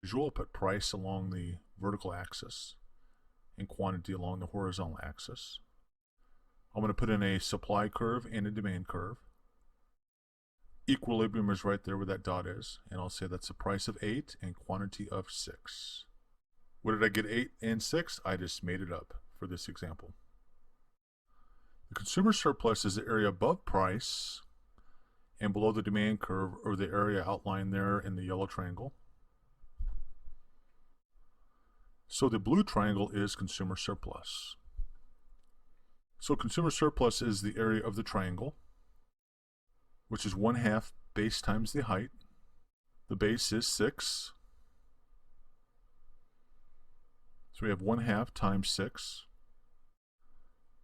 Visual, put price along the vertical axis and quantity along the horizontal axis. I'm going to put in a supply curve and a demand curve. Equilibrium is right there where that dot is, and I'll say that's the price of 8 and quantity of 6. Where did I get 8 and 6? I just made it up for this example. The consumer surplus is the area above price and below the demand curve, or the area outlined there in the yellow triangle. So the blue triangle is consumer surplus. So consumer surplus is the area of the triangle, which is 1/2 base times the height. The base is 6. So we have 1/2 times 6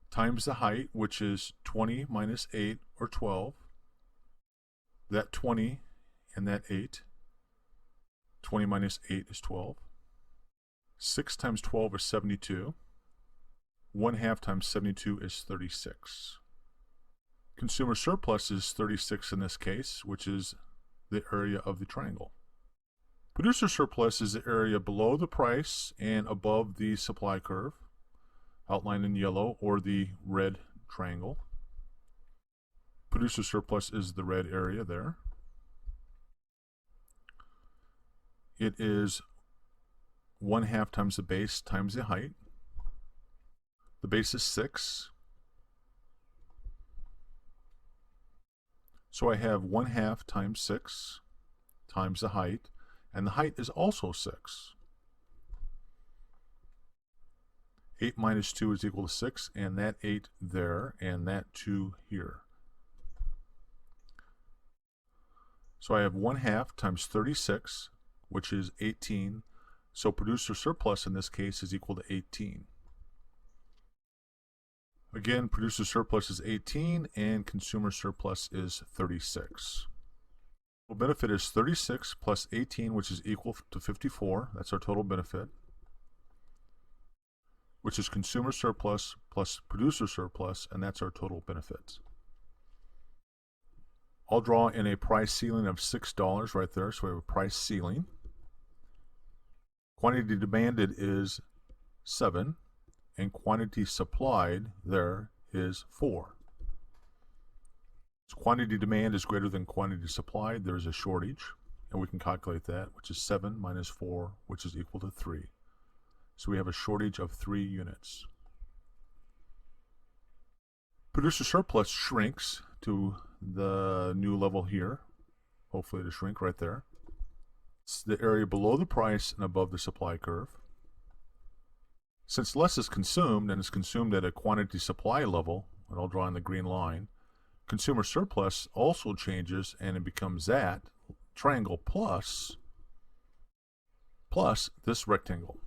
times the height, which is 20 minus 8, or 12. That 20 and that 8. 20 minus 8 is 12. 6 times 12 is 72. 1/2 times 72 is 36. Consumer surplus is 36 in this case, which is the area of the triangle. Producer surplus is the area below the price and above the supply curve, outlined in yellow, or the red triangle. Producer surplus is the red area there. It is 1/2 times the base times the height. The base is 6. So I have 1/2 times 6 times the height, and the height is also 6. 8 minus 2 is equal to 6, and that 8 there, and that 2 here. So I have 1/2 times 36, which is 18. So producer surplus in this case is equal to 18. Again, producer surplus is 18 and consumer surplus is 36. Total benefit is 36 plus 18, which is equal to 54. That's our total benefit, which is consumer surplus plus producer surplus, and that's our total benefit. I'll draw in a price ceiling of $6 right there, so we have a price ceiling. Quantity demanded is 7, and quantity supplied there is 4. So quantity demand is greater than quantity supplied. There's a shortage, and we can calculate that, which is 7 minus 4, which is equal to 3. So we have a shortage of 3 units. Producer surplus shrinks to the new level here. Hopefully it'll shrink right there. It's the area below the price and above the supply curve. Since less is consumed, and is consumed at a quantity supply level, and I'll draw in the green line, consumer surplus also changes, and it becomes that triangle plus this rectangle.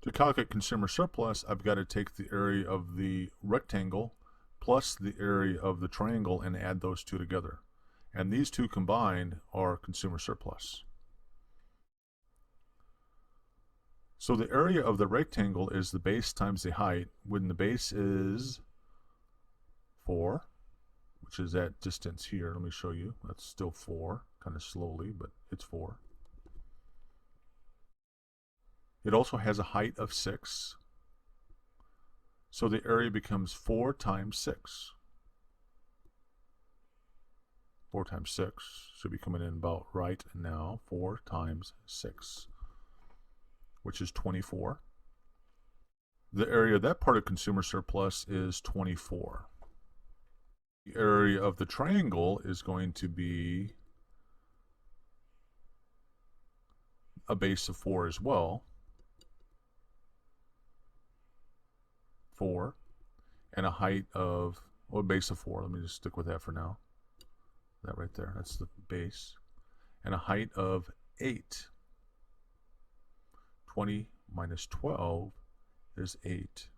To calculate consumer surplus, I've got to take the area of the rectangle plus the area of the triangle and add those two together. And these two combined are consumer surplus. So the area of the rectangle is the base times the height, when the base is 4, which is that distance here. Let me show you. That's still 4, kind of slowly, but it's 4. It also has a height of 6. So the area becomes 4 times 6. 4 times 6 should be coming in about right now. 4 times 6, which is 24. The area of that part of consumer surplus is 24. The area of the triangle is going to be a base of 4 as well. 4, and a height of, well, a base of 4. Let me just stick with that for now. That right there, that's the base. And a height of 8. 20 minus 12 is 8.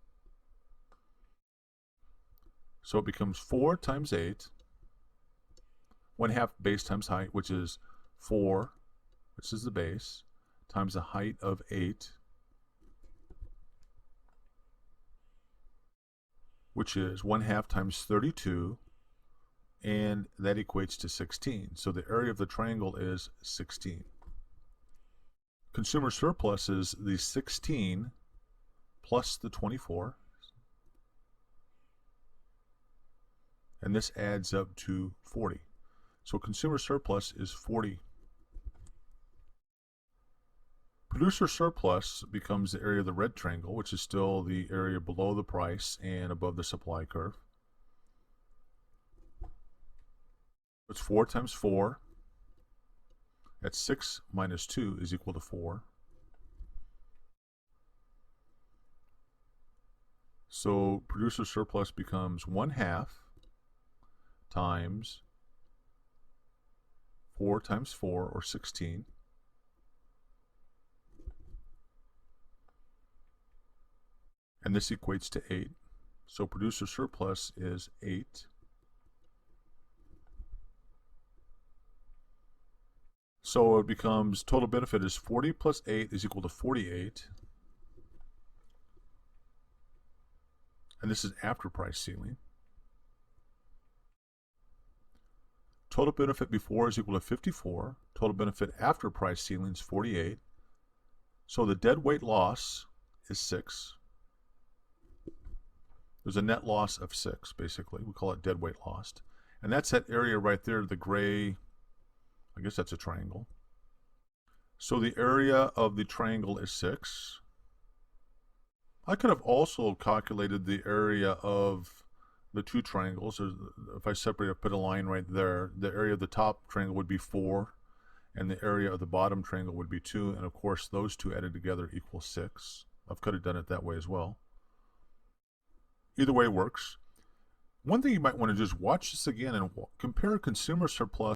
So it becomes 4 times 8, 1/2 base times height, which is 4, which is the base, times a height of 8, which is 1/2 times 32, and that equates to 16. So the area of the triangle is 16. Consumer surplus is the 16 plus the 24. And this adds up to 40. So consumer surplus is 40. Producer surplus becomes the area of the red triangle, which is still the area below the price and above the supply curve. It's 4 times 4. That's 6 minus 2 is equal to 4. So producer surplus becomes 1/2 times 4 times 4, or 16. And this equates to 8. So producer surplus is 8. So it becomes total benefit is 40 plus 8 is equal to 48. And this is after price ceiling. Total benefit before is equal to 54. Total benefit after price ceiling is 48. So the dead weight loss is 6. There's a net loss of 6, basically. We call it dead weight lost. And that's that area right there, the gray, I guess that's a triangle. So the area of the triangle is 6. I could have also calculated the area of the two triangles. If I separate or put a line right there, the area of the top triangle would be 4, and the area of the bottom triangle would be 2, and of course those two added together equal 6. I could have done it that way as well. Either way works. One thing you might want to just watch this again and compare consumer surplus